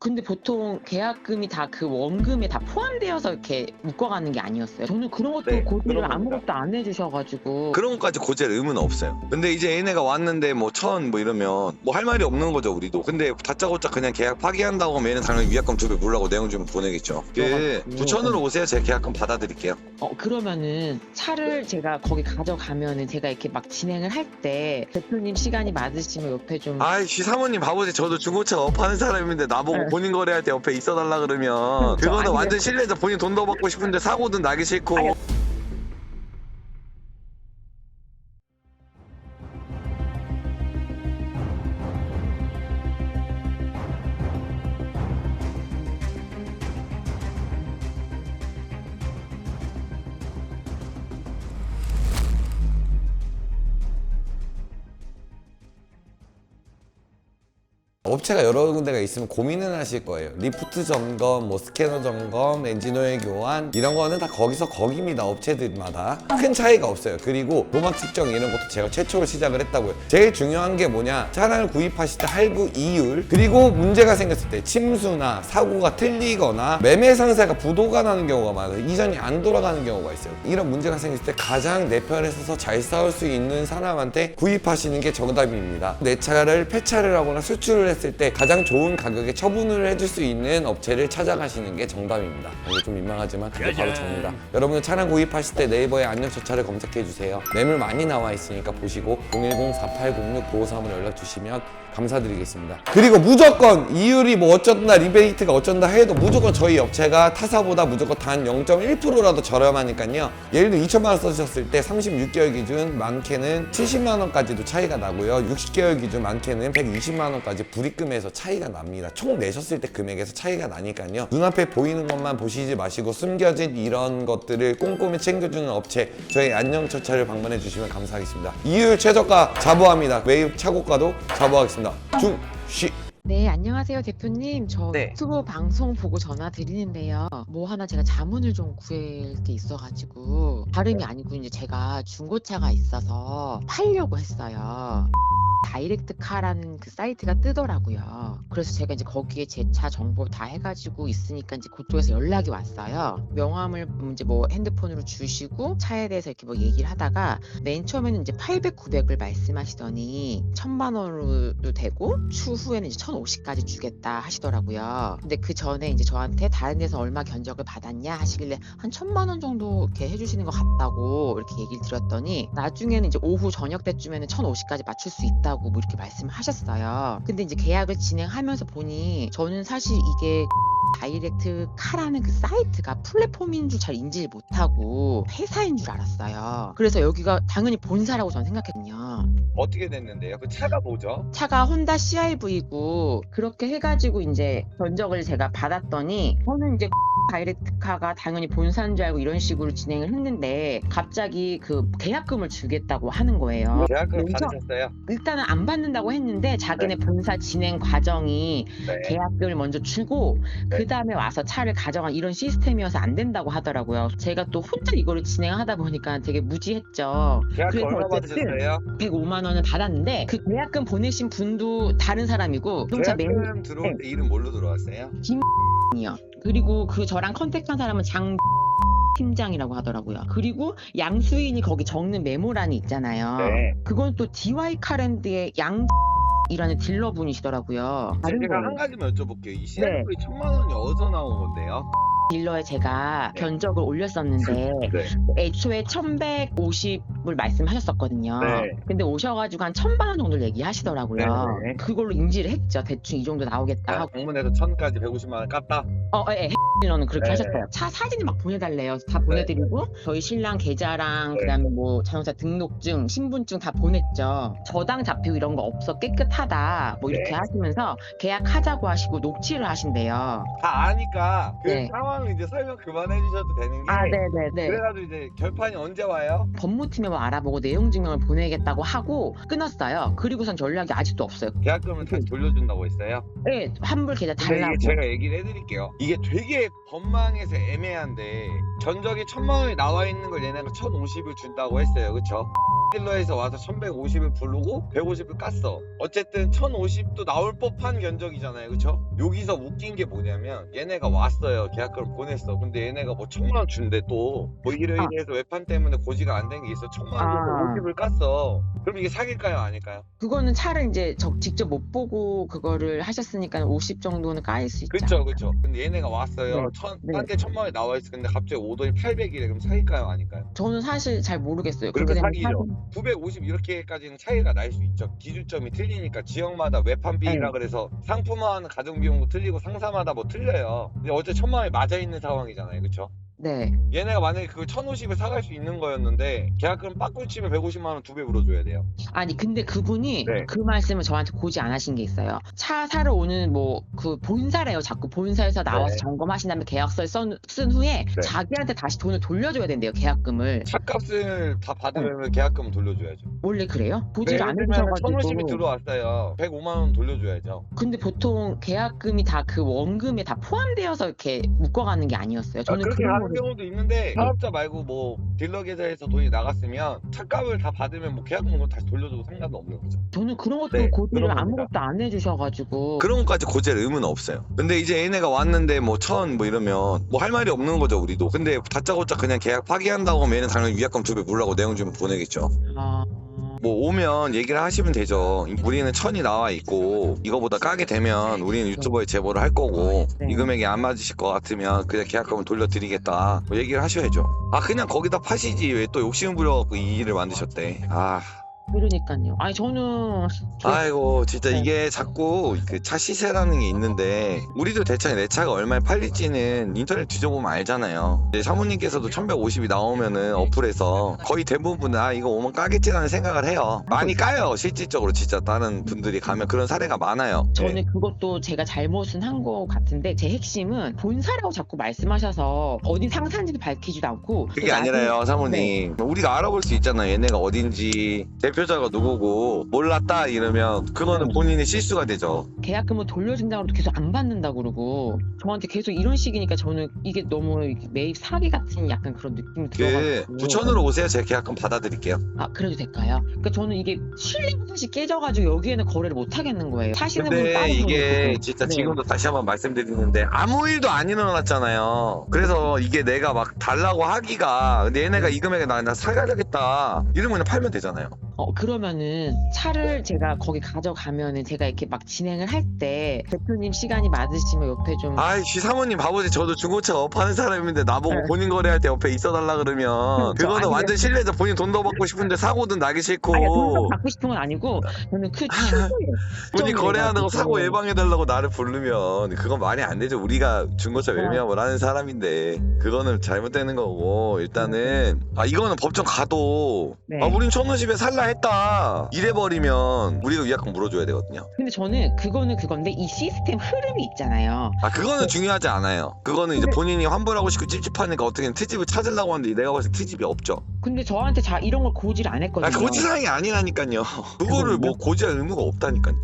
근데 보통 계약금이 다 그 원금에 다 포함되어서 이렇게 묶어가는 게 아니었어요. 저는 그런 것도 네, 고지를 그런 겁니다. 아무것도 안 해주셔가지고. 그런 것까지 고지할 의무는 없어요. 근데 이제 얘네가 왔는데 뭐 1,000 뭐 이러면 뭐 할 말이 없는 거죠 우리도. 근데 다짜고짜 그냥 계약 파기한다고 하면 얘는 당연히 위약금 2배 물라고 내용 좀 보내겠죠. 그 9,000으로 오세요. 제가 계약금 받아드릴게요. 그러면은 차를 제가 거기 가져가면은 제가 이렇게 막 진행을 할 때 대표님 시간이 맞으시면 옆에 좀. 아이씨 사모님 바보지. 저도 중고차 업하는 사람인데 나보고 네. 본인 거래할 때 옆에 있어달라 그러면 그거는 아니에요. 완전 실례죠. 본인 돈 더 받고 싶은데 사고든 나기 싫고. 아니, 업체가 여러 군데가 있으면 고민은 하실 거예요. 리프트 점검, 뭐 스캐너 점검, 엔진오일 교환 이런 거는 다 거기서 거기입니다. 업체들마다 큰 차이가 없어요. 그리고 도막 측정 이런 것도 제가 최초로 시작을 했다고요. 제일 중요한 게 뭐냐, 차량을 구입하실 때 할부 이율, 그리고 문제가 생겼을 때 침수나 사고가 틀리거나 매매 상세가 부도가 나는 경우가 많아요. 이전이 안 돌아가는 경우가 있어요. 이런 문제가 생겼을 때 가장 내 편에 서서 잘 싸울 수 있는 사람한테 구입하시는 게 정답입니다. 내 차를 폐차를 하거나 수출을 했을 때 가장 좋은 가격에 처분을 해줄 수 있는 업체를 찾아가시는 게 정답입니다. 이게 좀 민망하지만 그게 바로 접니다. 여러분들 차량 구입하실 때 네이버에 안녕저차를 검색해주세요. 매물 많이 나와 있으니까 보시고 010-4806-9535로 연락 주시면 감사드리겠습니다. 그리고 무조건 이율이 뭐 어쩐다, 리베이트가 어쩐다 해도 무조건 저희 업체가 타사보다 무조건 단 0.1%라도 저렴하니까요. 예를 들어 2천만 원 써주셨을 때 36개월 기준 많게는 70만 원까지도 차이가 나고요. 60개월 기준 많게는 120만 원까지 불입금에서 차이가 납니다. 총 내셨을 때 금액에서 차이가 나니까요. 눈앞에 보이는 것만 보시지 마시고 숨겨진 이런 것들을 꼼꼼히 챙겨주는 업체 저희 안녕저차를 방문해 주시면 감사하겠습니다. 이율 최저가 자부합니다. 매입 차고가도 자부하겠습니다. 중시. 네, 안녕하세요, 대표님. 저 네. 유튜브 방송 보고 전화 드리는데요. 뭐 하나 제가 자문을 좀 구할 게 있어가지고, 다름이 아니고 이제 제가 중고차가 있어서 팔려고 했어요. 다이렉트카라는 그 사이트가 뜨더라고요. 그래서 제가 이제 거기에 제 차 정보 다 해가지고 있으니까 이제 그쪽에서 연락이 왔어요. 명함을 이제 뭐 핸드폰으로 주시고 차에 대해서 이렇게 뭐 얘기를 하다가 맨 처음에는 이제 800, 900을 말씀하시더니 1,000만 원으로도 되고 추후에는 이제 1,050까지 주겠다 하시더라고요. 근데 그 전에 이제 저한테 다른 데서 얼마 견적을 받았냐 하시길래 한 1,000만 원 정도 이렇게 해주시는 것 같다고 이렇게 얘기를 드렸더니 나중에는 이제 오후 저녁 때쯤에는 1,050까지 맞출 수 있다고 뭐 이렇게 말씀하셨어요. 근데 이제 계약을 진행하면서 보니 저는 사실 이게 다이렉트 카라는 그 사이트가 플랫폼인 줄 잘 인지를 못하고 회사인 줄 알았어요. 그래서 여기가 당연히 본사라고 저는 생각했거든요. 어떻게 됐는데요? 그 차가 뭐죠? 차가 혼다 CR-V고 그렇게 해가지고 이제 견적을 제가 받았더니 저는 이제 다이렉트카가 당연히 본사인 줄 알고 이런 식으로 진행을 했는데 갑자기 그 계약금을 주겠다고 하는 거예요. 계약금 그래서 받으셨어요? 일단은 안 받는다고 했는데 자기네 본사 진행 과정이 네. 계약금을 먼저 주고 네. 그 다음에 와서 차를 가져간 이런 시스템이어서 안 된다고 하더라고요. 제가 또 혼자 이거를 진행하다 보니까 되게 무지했죠. 계약금 그래서 얼마 어쨌든 받으셨어요? 105만 원을 받았는데 그 계약금 보내신 분도 다른 사람이고 자동차 계약금 들어올 때 이름 뭘로 들어왔어요? 매니저요. 그리고 그 저랑 컨택한 사람은 장 팀장이라고 하더라고요. 그리고 양수인이 거기 적는 메모란이 있잖아요. 네. 그건 또 DY 카랜드의 양 이라는 딜러분이시더라고요. 다른 제가 거예요. 한 가지만 여쭤볼게요. 이 CRV 1,000만 원이 어디서 나온 건데요? 딜러에 제가 네. 견적을 올렸었는데 네. 애초에 1,150을 말씀하셨었거든요. 네. 근데 오셔가지고 한 1,000만 원 정도를 얘기하시더라고요. 네. 그걸로 인지를 했죠. 대충 이 정도 나오겠다 아, 하고. 방문해서 1,000까지 150만 원 깠다? 예, 딜러는 그렇게 네. 하셨어요. 차 사진을 막 보내달래요. 다 보내드리고 저희 신랑 계좌랑 네. 그다음에 뭐 자동차 등록증, 신분증 다 보냈죠. 저당 잡히고 이런 거 없어 깨끗하다 뭐 이렇게 네. 하시면서 계약하자고 하시고 녹취를 하신대요. 다 아니까 그 네. 상황을 이제 설명 그만해 주셔도 되는 게 네네네. 그래가지고 이제 결판이 언제 와요? 법무팀에 뭐 알아보고 내용 증명을 보내겠다고 하고 끊었어요. 그리고선 연락이 아직도 없어요. 계약금을 다시 돌려준다고 했어요? 네, 환불 계좌 근데 달라고. 이게 제가 얘기를 해드릴게요. 이게 되게 이게 법망에서 애매한데 전적이 1000만 원이 나와 있는 걸 얘네가 1050을 준다고 했어요. 그쵸? 딜러에서 와서 1150을 부르고 150을 깠어. 어쨌든 1050도 나올 법한 견적이잖아요. 그쵸? 여기서 웃긴 게 뭐냐면 얘네가 왔어요. 계약금을 보냈어. 근데 얘네가 뭐 1000만 원 준대 또. 뭐 이래서 외판 때문에 고지가 안 된 게 있어. 1000만 원 줘서 50을 깠어. 그럼 이게 사기일까요? 아닐까요? 그거는 차를 이제 직접 못 보고 그거를 하셨으니까 50 정도는 까일 수 있죠. 그쵸 그쵸. 근데 얘네가 왔어요. 네. 한대 1000만 원이 나와 있어. 근데 갑자기 오더이 800이래. 그럼 사기일까요? 아닐까요? 저는 사실 잘 모르겠어요. 그러니까 그렇게 되면 사기죠. 950 이렇게까지는 차이가 날 수 있죠. 기준점이 틀리니까 지역마다 외판비라 네. 그래서 상품화하는 가정비용도 틀리고 상사마다 뭐 틀려요. 근데 어째 1000만 원이 맞아 있는 상황이잖아요. 그쵸? 네. 얘네가 만약에 그걸 1050을 사갈 수 있는 거였는데 계약금 빠꾸를 치면 150만 원 2배 물어줘야 돼요. 아니 근데 그분이 네. 그 말씀을 저한테 고지 안 하신 게 있어요. 차 사러 오는 뭐 그 본사래요. 자꾸 본사에서 나와서 네. 점검하신 다음에 계약서를 쓴 후에 네. 자기한테 다시 돈을 돌려줘야 된대요. 계약금을. 차값을 다 받으면 계약금 돌려줘야죠. 원래 그래요? 고지를 안 예를 들면 1050이 해주셔가지고. 들어왔어요. 105만 원 돌려줘야죠. 근데 보통 계약금이 다 그 원금에 다 포함되어서 이렇게 묶어가는 게 아니었어요. 저는 그렇게 그런 하는 거를 경우도 있는데 사업자 말고 뭐 딜러 계좌에서 돈이 나갔으면 차값을 다 받으면 뭐 계약금은 다시 돌려줘도 상관은 없는 거죠. 저는 그런 것도 네, 고지를 그런 겁니다. 아무것도 안 해주셔가지고. 그런 것까지 고지할 의무는 없어요. 근데 이제 얘네가 왔는데 뭐 1000 뭐 이러면 뭐 할 말이 없는 거죠 우리도. 근데 다짜고짜 그냥 계약 파기한다고 하면 얘는 당연히 위약금 2배 물라고 내용 좀 보내겠죠. 아, 뭐 오면 얘기를 하시면 되죠. 우리는 1000이 나와 있고 이거보다 까게 되면 우리는 유튜버에 제보를 할 거고 네. 이 금액이 안 맞으실 것 같으면 그냥 계약금을 돌려드리겠다 뭐 얘기를 하셔야죠. 아 그냥 거기다 파시지 왜 또 욕심을 부려갖고 이 일을 만드셨대. 아 그러니까요. 아니 저는 아이고 진짜 네. 이게 자꾸 그 차 시세라는 게 있는데 우리도 대체 내 차가 얼마에 팔릴지는 인터넷 뒤져보면 알잖아요. 이제 사모님께서도 1150이 나오면은 어플에서 거의 대부분은 아 이거 오면 까겠지라는 생각을 해요. 많이 까요 실질적으로. 진짜 다른 분들이 가면 그런 사례가 많아요. 저는 네. 그것도 제가 잘못은 한 거 같은데 제 핵심은 본사라고 자꾸 말씀하셔서 어디 상사인지도 밝히지도 않고 그게 아니라요 사모님. 우리가 알아볼 수 있잖아요. 얘네가 어딘지 대표자가 누구고 몰랐다 이러면 그거는 네. 본인의 실수가 되죠. 계약금을 돌려준다고 해도 계속 안 받는다고 그러고 저한테 계속 이런 식이니까 저는 이게 너무 매입 사기 같은 약간 그런 느낌이 그 들어가지고. 부천으로 오세요. 제가 계약금 받아드릴게요. 아 그래도 될까요? 그러니까 저는 이게 신뢰가 사실 깨져가지고 여기에는 거래를 못 하겠는 거예요. 사시는 분 근데 다른 이게 분이 진짜 네. 지금도 다시 한번 말씀드리는데 아무 일도 안 일어났잖아요. 그래서 이게 내가 막 달라고 하기가 근데 얘네가 이 금액에 나 사가야겠다 이러면 그냥 팔면 되잖아요. 그러면은 차를 제가 거기 가져가면은 제가 이렇게 막 진행을 할 때 대표님 시간이 맞으시면 옆에 좀 아이씨 사모님 바보지. 저도 중고차 업하는 사람인데 나보고 네. 본인 거래할 때 옆에 있어달라 그러면 그렇죠. 그거는 아니, 완전 실례죠. 본인 돈 더 받고 싶은데 사고든 나기 싫고 아니 돈을 받고 싶은 건 아니고 저는 그 최고의 본인 좀 거래하는 거 내가지고. 사고 예방해달라고 나를 부르면 그건 말이 안 되죠. 우리가 중고차 네. 매매업을 하는 사람인데 그거는 잘못되는 거고 일단은 이거는 법정 가도 네. 우린 1050에 살라 했다 이래버리면 우리가 위약금 물어줘야 되거든요. 근데 저는 그거는 그건데 이 시스템 흐름이 있잖아요. 그거는 중요하지 않아요. 그거는 이제 근데- 본인이 환불하고 싶고 찝찝하니까 어떻게든 트집을 찾으려고 하는데 내가 봤을 때 트집이 없죠. 근데 저한테 이런 걸 고지를 안 했거든요. 고지사항이 아니라니까요. 그거를 뭐 고지할 의무가 없다니까요.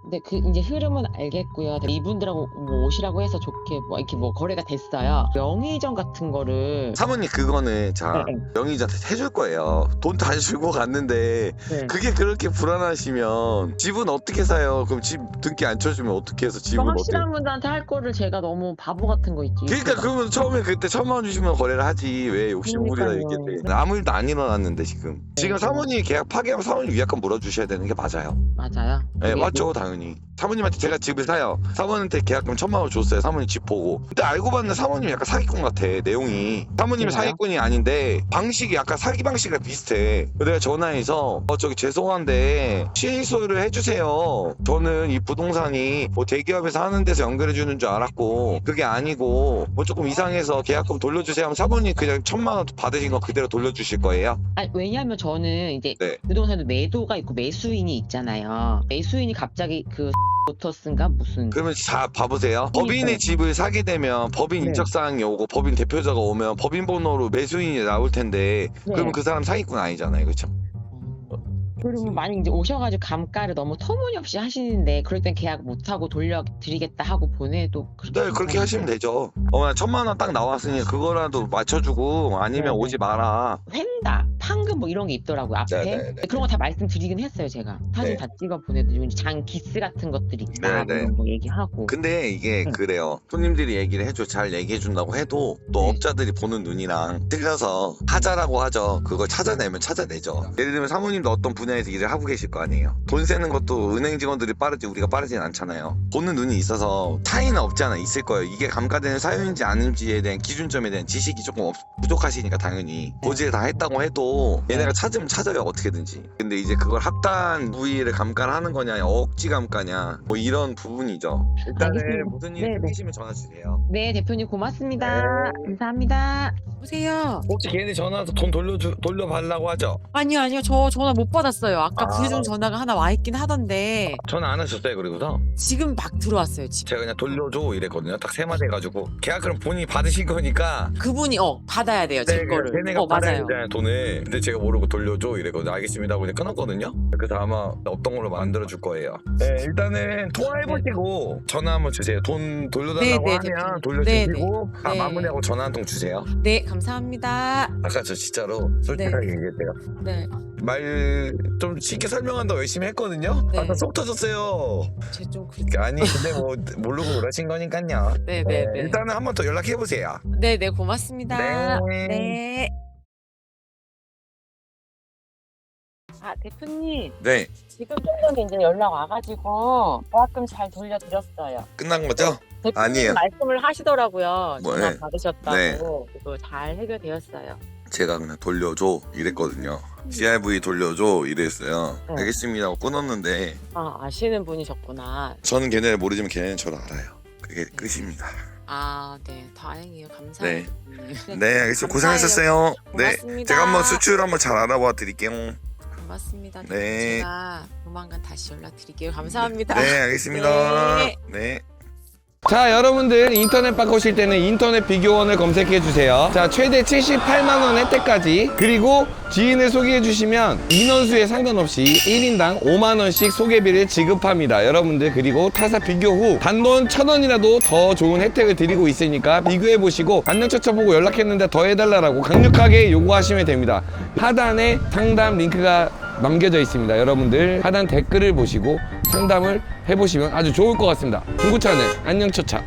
근데 그 이제 흐름은 알겠고요. 이분들하고 뭐 오시라고 해서 좋게 뭐 이렇게 뭐 거래가 됐어요. 명의전 같은 거를 사모님 그거는 자 네, 명의자한테 해줄 거예요. 돈 다 주고 갔는데 네. 그게 그렇게 불안하시면 집은 어떻게 사요? 그럼 집 등기 안 쳐주면 어떻게 해서 집은 어떻게? 확실한 분들한테 할 거를 제가 너무 바보 같은 거 있지. 그러니까 그러면 처음에 그때 1000만 원 주시면 거래를 하지 왜 욕심부리다 그러니까요. 이렇게 아무 일도 안 일어났는데 지금 네. 사모님이 계약 파기하면 사모님 위약금 물어주셔야 되는 게 맞아요. 맞아요. 네 그게 맞죠 당연히. 사모님한테 제가 집을 사요. 사모님한테 계약금 1000만 원 줬어요. 사모님 집 보고. 근데 알고 봤는데 사모님이 약간 사기꾼 같아 내용이. 사모님이 그래요? 사기꾼이 아닌데 방식이 약간 사기 방식이랑 비슷해. 그래서 내가 전화해서 저기 죄송한데 취소를 해주세요. 저는 이 부동산이 뭐 대기업에서 하는 데서 연결해 주는 줄 알았고 그게 아니고 뭐 조금 이상해서 계약금 돌려주세요 하면 사모님 그냥 1000만 원 받으신 거 그대로 돌려주실 거예요? 아니, 왜냐하면 저는 이제 네. 부동산도 매도가 있고 매수인이 있잖아요. 매수인이 갑자기 그 모터스인가 무슨 그러면 자 봐보세요. 법인의 집을 사게 되면 법인 네. 인적사항이 오고 법인 대표자가 오면 법인 번호로 매수인이 나올 텐데 네. 그러면 그 사람 사기꾼 아니잖아요, 그렇죠? 그리고 만약 이제 오셔가지고 감가를 너무 터무니없이 하시는데 그럴 땐 계약 못하고 돌려드리겠다 하고 보내도 네, 그렇게 하시면 되죠. 나 1,000만 원 딱 나왔으니 그거라도 맞춰주고 아니면 네네. 오지 마라. 횡다, 판금 뭐 이런 게 있더라고요 앞에. 네네네. 그런 거 다 말씀드리긴 했어요 제가. 사진 네. 다 찍어 보내드리고 장 기스 같은 것들이 있다 네네. 이런 거 얘기하고. 근데 이게 네. 그래요. 손님들이 얘기를 해줘 잘 얘기해준다고 해도 또 네. 업자들이 보는 눈이랑 틀려서 하자라고 하죠. 그걸 찾아내면 찾아내죠. 예를 들면 사모님도 어떤 분야에서 일을 하고 계실 거 아니에요. 돈 세는 것도 은행 직원들이 빠르지 우리가 빠르진 않잖아요. 보는 눈이 있어서 차이는 없지 않아 있을 거예요. 이게 감가되는 사유인지 아닌지에 대한 기준점에 대한 지식이 조금 부족하시니까 당연히 고지를 다 했다고 해도 얘네가 찾으면 찾아요 어떻게든지. 근데 이제 그걸 합단 부위를 감가를 하는 거냐 억지 감가냐 뭐 이런 부분이죠. 일단은 알겠습니다. 무슨 일 네네. 생기시면 전화 주세요. 네 대표님 고맙습니다. 감사합니다. 여보세요? 혹시 걔네 전화 와서 돈 돌려달라고 하죠? 아니요. 저 전화 못 받았어요. 아까 아. 부재중 전화가 하나 와 있긴 하던데 전화 안 하셨어요 그리고서? 지금 막 들어왔어요. 지금. 제가 그냥 돌려줘 이랬거든요. 딱 3마디 해가지고 계약 그럼 본인이 받으신 거니까 그분이 받아야 돼요. 제 거를. 걔네가 받아야 맞아요. 되잖아요 돈을. 근데 제가 모르고 돌려줘 이랬거든요. 알겠습니다 하고 그냥 끊었거든요. 그래서 아마 없던 걸로 만들어줄 거예요. 네 일단은 통화해보시고 전화 한번 주세요. 돈 돌려달라고 네, 하면 대표님. 돌려주시고 다 네. 마무리하고 전화 한 통 주세요. 네, 감사합니다. 아까 저 진짜로 솔직하게 얘기했대요. 네. 말 좀 쉽게 설명한다고 열심히 했거든요. 네. 아까 속 터졌어요. 제 좀 아니 근데 뭐 모르고 그러신 거니까요. 네. 일단은 한 번 더 연락해 보세요. 네, 고맙습니다. 네. 네. 아 대표님 네, 지금 좀 전에 이제 연락 와가지고 보합금 잘 돌려드렸어요. 끝난 거죠? 대표님 아니에요. 말씀을 하시더라고요. 뭐, 전화 네. 받으셨다고. 네. 그거 잘 해결되었어요. 제가 그냥 돌려줘 이랬거든요. CRV 돌려줘 이랬어요. 네. 알겠습니다 하고 끊었는데 아 아시는 분이셨구나. 저는 걔네를 모르지만 걔네는 저를 알아요. 그게 끝입니다. 아, 네. 다행이에요. 감사해요. 네. 대표님. 네, 알겠습니다. 고생하셨어요. 네, 고맙습니다. 제가 한번 수출 한번 잘 알아봐 드릴게요. 고맙습니다. 네. 제가 조만간 다시 연락드릴게요. 감사합니다. 네, 알겠습니다. 네. 네. 자, 여러분들 인터넷 바꾸실 때는 인터넷 비교원을 검색해 주세요. 자, 최대 78만 원 혜택까지. 그리고 지인을 소개해 주시면 인원수에 상관없이 1인당 5만 원씩 소개비를 지급합니다. 여러분들 그리고 타사 비교 후 단돈 1,000원이라도 더 좋은 혜택을 드리고 있으니까 비교해 보시고 안녕처처 보고 연락했는데 더 해달라고 강력하게 요구하시면 됩니다. 하단에 상담 링크가 남겨져 있습니다. 여러분들 하단 댓글을 보시고 상담을 해보시면 아주 좋을 것 같습니다. 중고차는 안녕처차.